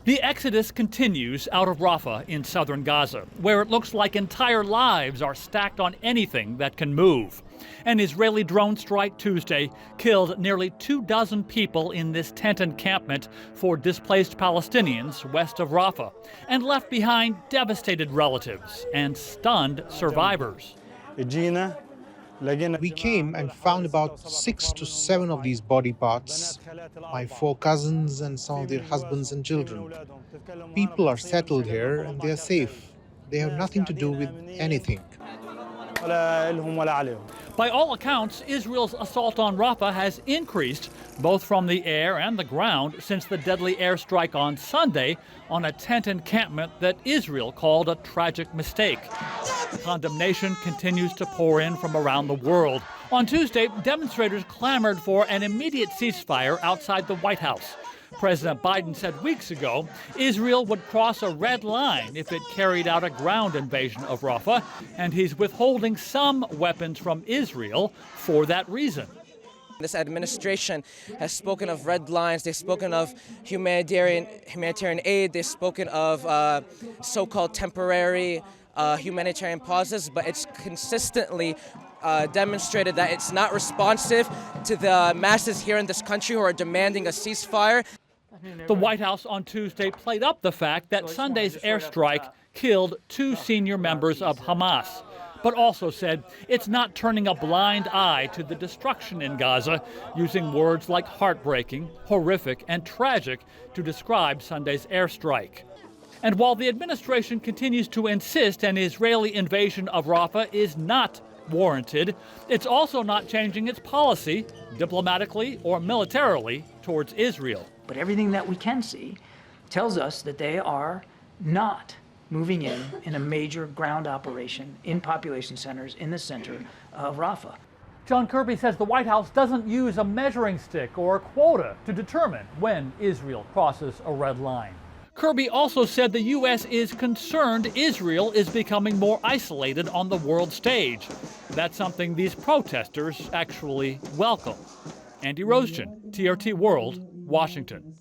The exodus continues out of Rafah in southern Gaza, where it looks like entire lives are stacked on anything that can move. An Israeli drone strike Tuesday killed nearly 24 people in this tent encampment for displaced Palestinians west of Rafah and left behind devastated relatives and stunned survivors. We came and found about 6 to 7 of these body parts, my 4 cousins and some of their husbands and children. People are settled here and they are safe. They have nothing to do with anything. By all accounts, Israel's assault on Rafah has increased both from the air and the ground since the deadly airstrike on Sunday on a tent encampment that Israel called a tragic mistake. Condemnation continues to pour in from around the world. On Tuesday, demonstrators clamored for an immediate ceasefire outside the White House. President Biden said weeks ago Israel would cross a red line if it carried out a ground invasion of Rafah, and he's withholding some weapons from Israel for that reason. This administration has spoken of red lines, they've spoken of humanitarian aid, they've spoken of so-called temporary humanitarian pauses, but it's consistently demonstrated that it's not responsive to the masses here in this country who are demanding a ceasefire. The White House on Tuesday played up the fact that Sunday's airstrike killed 2 senior members of Hamas, but also said it's not turning a blind eye to the destruction in Gaza, using words like heartbreaking, horrific, and tragic to describe Sunday's airstrike. And while the administration continues to insist an Israeli invasion of Rafah is not warranted, it's also not changing its policy, diplomatically or militarily, towards Israel. But everything that we can see tells us that they are not moving in a major ground operation in population centers in the center of Rafah. John Kirby says the White House doesn't use a measuring stick or a quota to determine when Israel crosses a red line. Kirby also said the U.S. is concerned Israel is becoming more isolated on the world stage. That's something these protesters actually welcome. Andy Roesgen, TRT World, Washington.